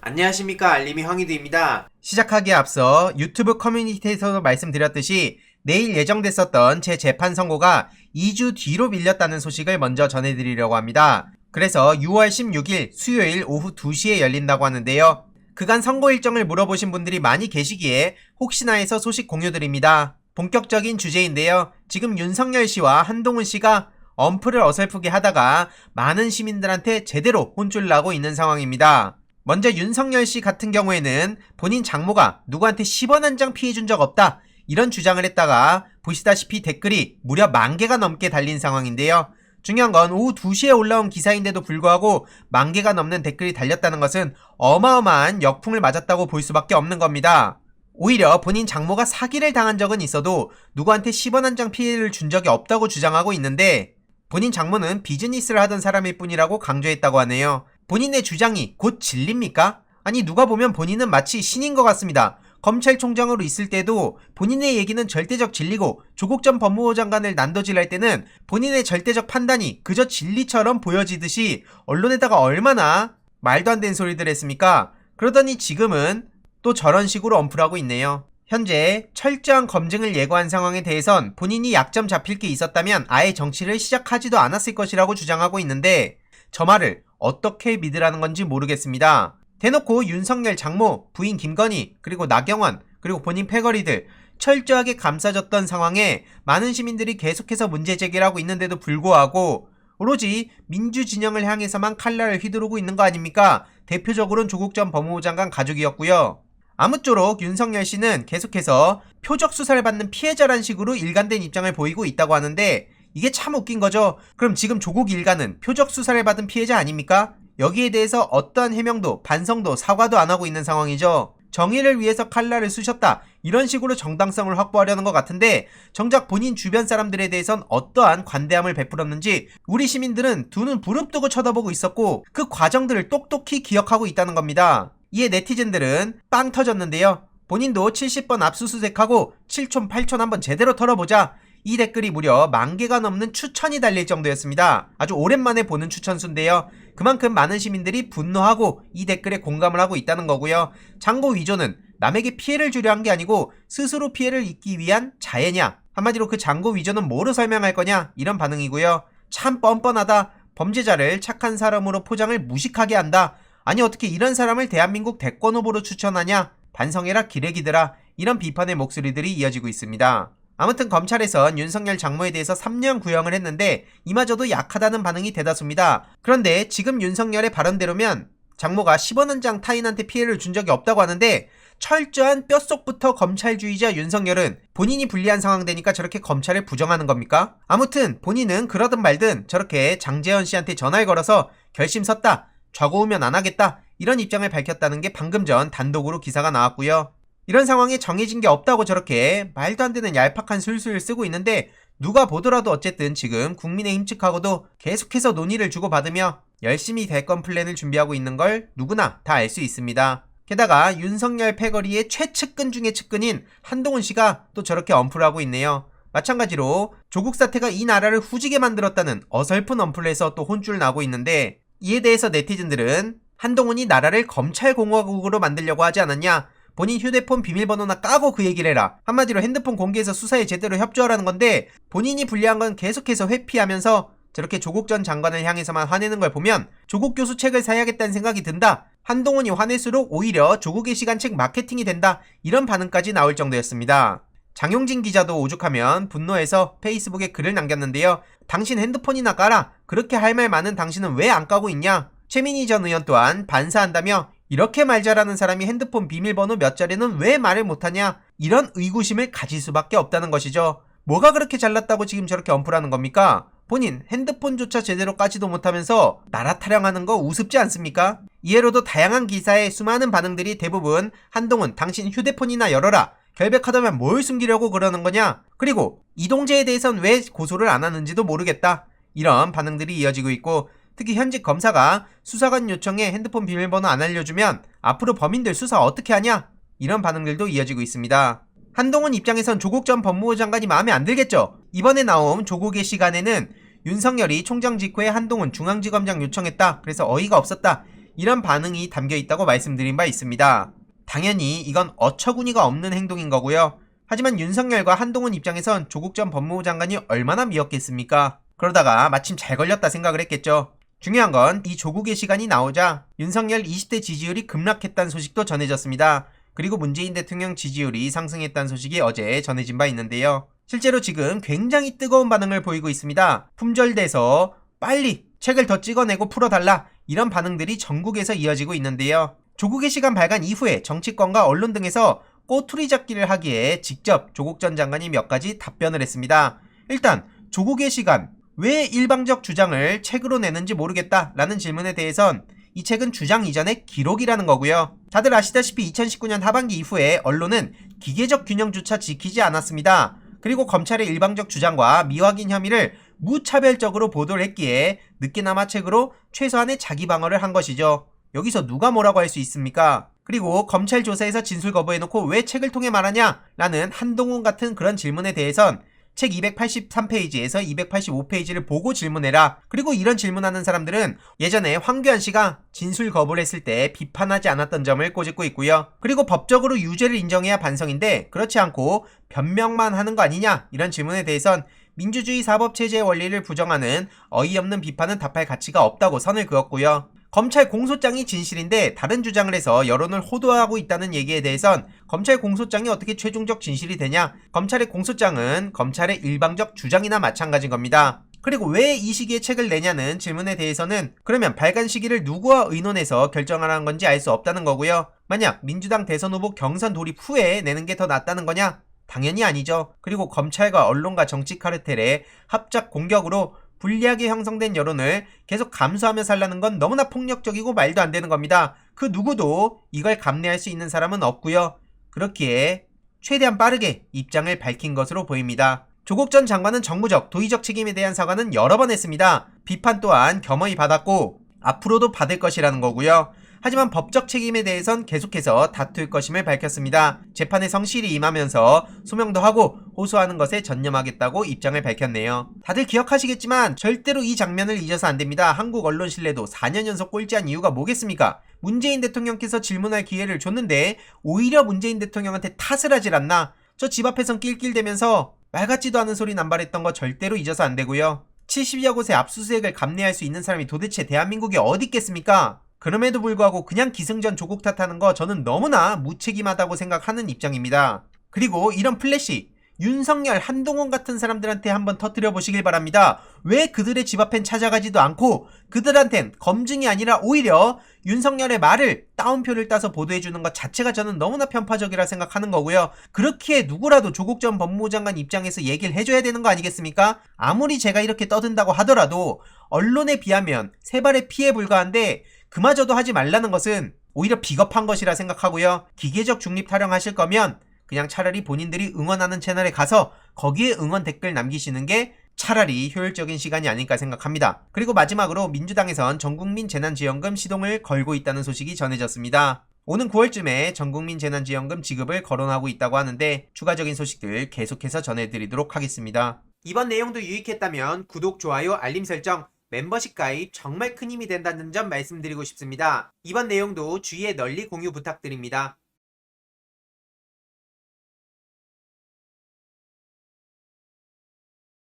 안녕하십니까, 알림이 황희두입니다. 시작하기에 앞서 유튜브 커뮤니티에서도 말씀드렸듯이 내일 예정됐었던 제 재판 선고가 2주 뒤로 밀렸다는 소식을 먼저 전해드리려고 합니다. 그래서 6월 16일 수요일 오후 2시에 열린다고 하는데요. 그간 선고 일정을 물어보신 분들이 많이 계시기에 혹시나 해서 소식 공유드립니다. 본격적인 주제인데요. 지금 윤석열 씨와 한동훈 씨가 엄프를 어설프게 하다가 많은 시민들한테 제대로 혼쭐 나고 있는 상황입니다. 먼저 윤석열 씨 같은 경우에는 본인 장모가 누구한테 10원 한 장 피해준 적 없다, 이런 주장을 했다가 보시다시피 댓글이 무려 10,000개가 넘게 달린 상황인데요. 중요한 건 오후 2시에 올라온 기사인데도 불구하고 10,000개가 넘는 댓글이 달렸다는 것은 어마어마한 역풍을 맞았다고 볼 수밖에 없는 겁니다. 오히려 본인 장모가 사기를 당한 적은 있어도 누구한테 10원 한 장 피해를 준 적이 없다고 주장하고 있는데, 본인 장모는 비즈니스를 하던 사람일 뿐이라고 강조했다고 하네요. 본인의 주장이 곧 진리입니까? 아니, 누가 보면 본인은 마치 신인 것 같습니다. 검찰총장으로 있을 때도 본인의 얘기는 절대적 진리고, 조국 전 법무부 장관을 난도질할 때는 본인의 절대적 판단이 그저 진리처럼 보여지듯이 언론에다가 얼마나 말도 안 되는 소리들 했습니까? 그러더니 지금은 또 저런 식으로 엄풀하고 있네요. 현재 철저한 검증을 예고한 상황에 대해선 본인이 약점 잡힐 게 있었다면 아예 정치를 시작하지도 않았을 것이라고 주장하고 있는데, 저 말을 어떻게 믿으라는 건지 모르겠습니다. 대놓고 윤석열 장모, 부인 김건희, 그리고 나경원, 그리고 본인 패거리들 철저하게 감싸졌던 상황에 많은 시민들이 계속해서 문제 제기를 하고 있는데도 불구하고 오로지 민주진영을 향해서만 칼날을 휘두르고 있는 거 아닙니까? 대표적으로는 조국 전 법무부 장관 가족이었고요. 아무쪼록 윤석열 씨는 계속해서 표적 수사를 받는 피해자란 식으로 일관된 입장을 보이고 있다고 하는데, 이게 참 웃긴 거죠. 그럼 지금 조국 일가는 표적 수사를 받은 피해자 아닙니까? 여기에 대해서 어떠한 해명도 반성도 사과도 안 하고 있는 상황이죠. 정의를 위해서 칼날을 쑤셨다, 이런 식으로 정당성을 확보하려는 것 같은데, 정작 본인 주변 사람들에 대해선 어떠한 관대함을 베풀었는지 우리 시민들은 두 눈 부릅뜨고 쳐다보고 있었고, 그 과정들을 똑똑히 기억하고 있다는 겁니다. 이에 네티즌들은 빵 터졌는데요. 본인도 70번 압수수색하고 7촌 8촌 한번 제대로 털어보자, 이 댓글이 무려 10,000개가 넘는 추천이 달릴 정도였습니다. 아주 오랜만에 보는 추천수인데요. 그만큼 많은 시민들이 분노하고 이 댓글에 공감을 하고 있다는 거고요. 장고 위조는 남에게 피해를 주려 한 게 아니고 스스로 피해를 입기 위한 자해냐, 한마디로 그 장고 위조는 뭐로 설명할 거냐, 이런 반응이고요. 참 뻔뻔하다, 범죄자를 착한 사람으로 포장을 무식하게 한다, 아니 어떻게 이런 사람을 대한민국 대권 후보로 추천하냐, 반성해라 기레기들아, 이런 비판의 목소리들이 이어지고 있습니다. 아무튼 검찰에선 윤석열 장모에 대해서 3년 구형을 했는데 이마저도 약하다는 반응이 대다수입니다. 그런데 지금 윤석열의 발언대로면 장모가 10원 한 장 타인한테 피해를 준 적이 없다고 하는데, 철저한 뼛속부터 검찰주의자 윤석열은 본인이 불리한 상황 되니까 저렇게 검찰을 부정하는 겁니까? 아무튼 본인은 그러든 말든 저렇게 장제원 씨한테 전화를 걸어서 결심 섰다, 좌고우면 안 하겠다, 이런 입장을 밝혔다는 게 방금 전 단독으로 기사가 나왔고요. 이런 상황에 정해진 게 없다고 저렇게 말도 안 되는 얄팍한 술수를 쓰고 있는데, 누가 보더라도 어쨌든 지금 국민의힘 측하고도 계속해서 논의를 주고받으며 열심히 대권 플랜을 준비하고 있는 걸 누구나 다 알 수 있습니다. 게다가 윤석열 패거리의 최측근 중의 측근인 한동훈 씨가 또 저렇게 엄풀하고 있네요. 마찬가지로 조국 사태가 이 나라를 후지게 만들었다는 어설픈 엄풀을 해서 또 혼쭐 나고 있는데, 이에 대해서 네티즌들은 한동훈이 나라를 검찰공화국으로 만들려고 하지 않았냐, 본인 휴대폰 비밀번호나 까고 그 얘기를 해라, 한마디로 핸드폰 공개해서 수사에 제대로 협조하라는 건데, 본인이 불리한 건 계속해서 회피하면서 저렇게 조국 전 장관을 향해서만 화내는 걸 보면 조국 교수 책을 사야겠다는 생각이 든다, 한동훈이 화낼수록 오히려 조국의 시간책 마케팅이 된다, 이런 반응까지 나올 정도였습니다. 장용진 기자도 오죽하면 분노해서 페이스북에 글을 남겼는데요. 당신 핸드폰이나 까라, 그렇게 할 말 많은 당신은 왜 안 까고 있냐. 최민희 전 의원 또한 반사한다며 이렇게 말 잘하는 사람이 핸드폰 비밀번호 몇 자리는 왜 말을 못하냐, 이런 의구심을 가질 수밖에 없다는 것이죠. 뭐가 그렇게 잘났다고 지금 저렇게 엄풀하는 겁니까? 본인 핸드폰조차 제대로 까지도 못하면서 나라 타령하는 거 우습지 않습니까? 이해로도 다양한 기사에 수많은 반응들이 대부분 한동훈 당신 휴대폰이나 열어라, 결백하다면 뭘 숨기려고 그러는 거냐, 그리고 이동재에 대해선 왜 고소를 안 하는지도 모르겠다, 이런 반응들이 이어지고 있고, 특히 현직 검사가 수사관 요청에 핸드폰 비밀번호 안 알려주면 앞으로 범인들 수사 어떻게 하냐, 이런 반응들도 이어지고 있습니다. 한동훈 입장에선 조국 전 법무부 장관이 마음에 안 들겠죠. 이번에 나온 조국의 시간에는 윤석열이 총장 직후에 한동훈 중앙지검장 요청했다, 그래서 어이가 없었다, 이런 반응이 담겨 있다고 말씀드린 바 있습니다. 당연히 이건 어처구니가 없는 행동인 거고요. 하지만 윤석열과 한동훈 입장에선 조국 전 법무부 장관이 얼마나 미웠겠습니까? 그러다가 마침 잘 걸렸다 생각을 했겠죠. 중요한 건 이 조국의 시간이 나오자 윤석열 20대 지지율이 급락했다는 소식도 전해졌습니다. 그리고 문재인 대통령 지지율이 상승했다는 소식이 어제 전해진 바 있는데요. 실제로 지금 굉장히 뜨거운 반응을 보이고 있습니다. 품절돼서 빨리 책을 더 찍어내고 풀어달라, 이런 반응들이 전국에서 이어지고 있는데요. 조국의 시간 발간 이후에 정치권과 언론 등에서 꼬투리 잡기를 하기에 직접 조국 전 장관이 몇 가지 답변을 했습니다. 일단 조국의 시간, 왜 일방적 주장을 책으로 내는지 모르겠다 라는 질문에 대해선 이 책은 주장 이전의 기록이라는 거고요. 다들 아시다시피 2019년 하반기 이후에 언론은 기계적 균형조차 지키지 않았습니다. 그리고 검찰의 일방적 주장과 미확인 혐의를 무차별적으로 보도를 했기에 늦게나마 책으로 최소한의 자기 방어를 한 것이죠. 여기서 누가 뭐라고 할 수 있습니까? 그리고 검찰 조사에서 진술 거부해놓고 왜 책을 통해 말하냐? 라는 한동훈 같은 그런 질문에 대해선 책 283페이지에서 285페이지를 보고 질문해라. 그리고 이런 질문하는 사람들은 예전에 황교안 씨가 진술 거부를 했을 때 비판하지 않았던 점을 꼬집고 있고요. 그리고 법적으로 유죄를 인정해야 반성인데 그렇지 않고 변명만 하는 거 아니냐? 이런 질문에 대해선 민주주의 사법체제의 원리를 부정하는 어이없는 비판은 답할 가치가 없다고 선을 그었고요. 검찰 공소장이 진실인데 다른 주장을 해서 여론을 호도하고 있다는 얘기에 대해선 검찰 공소장이 어떻게 최종적 진실이 되냐? 검찰의 공소장은 검찰의 일방적 주장이나 마찬가지인 겁니다. 그리고 왜 이 시기에 책을 내냐는 질문에 대해서는 그러면 발간 시기를 누구와 의논해서 결정하라는 건지 알 수 없다는 거고요. 만약 민주당 대선 후보 경선 돌입 후에 내는 게 더 낫다는 거냐? 당연히 아니죠. 그리고 검찰과 언론과 정치 카르텔의 합작 공격으로 불리하게 형성된 여론을 계속 감수하며 살라는 건 너무나 폭력적이고 말도 안 되는 겁니다. 그 누구도 이걸 감내할 수 있는 사람은 없고요. 그렇기에 최대한 빠르게 입장을 밝힌 것으로 보입니다. 조국 전 장관은 정무적, 도의적 책임에 대한 사과는 여러 번 했습니다. 비판 또한 겸허히 받았고 앞으로도 받을 것이라는 거고요. 하지만 법적 책임에 대해선 계속해서 다툴 것임을 밝혔습니다. 재판에 성실히 임하면서 소명도 하고 호소하는 것에 전념하겠다고 입장을 밝혔네요. 다들 기억하시겠지만 절대로 이 장면을 잊어서 안 됩니다. 한국 언론 신뢰도 4년 연속 꼴찌한 이유가 뭐겠습니까? 문재인 대통령께서 질문할 기회를 줬는데 오히려 문재인 대통령한테 탓을 하질 않나? 저 집 앞에선 낄낄대면서 말 같지도 않은 소리 남발했던 거 절대로 잊어서 안 되고요. 70여 곳의 압수수색을 감내할 수 있는 사람이 도대체 대한민국에 어디 있겠습니까? 그럼에도 불구하고 그냥 기승전 조국 탓하는 거 저는 너무나 무책임하다고 생각하는 입장입니다. 그리고 이런 플래시, 윤석열, 한동훈 같은 사람들한테 한번 터뜨려 보시길 바랍니다. 왜 그들의 집 앞엔 찾아가지도 않고 그들한텐 검증이 아니라 오히려 윤석열의 말을 따옴표를 따서 보도해주는 것 자체가 저는 너무나 편파적이라 생각하는 거고요. 그렇기에 누구라도 조국 전 법무부 장관 입장에서 얘기를 해줘야 되는 거 아니겠습니까? 아무리 제가 이렇게 떠든다고 하더라도 언론에 비하면 세 발의 피에 불과한데 그마저도 하지 말라는 것은 오히려 비겁한 것이라 생각하고요. 기계적 중립 타령하실 거면 그냥 차라리 본인들이 응원하는 채널에 가서 거기에 응원 댓글 남기시는 게 차라리 효율적인 시간이 아닐까 생각합니다. 그리고 마지막으로 민주당에선 전국민 재난지원금 시동을 걸고 있다는 소식이 전해졌습니다. 오는 9월쯤에 전국민 재난지원금 지급을 거론하고 있다고 하는데 추가적인 소식들 계속해서 전해드리도록 하겠습니다. 이번 내용도 유익했다면 구독, 좋아요, 알림 설정, 멤버십 가입 정말 큰 힘이 된다는 점 말씀드리고 싶습니다. 이번 내용도 주위에 널리 공유 부탁드립니다.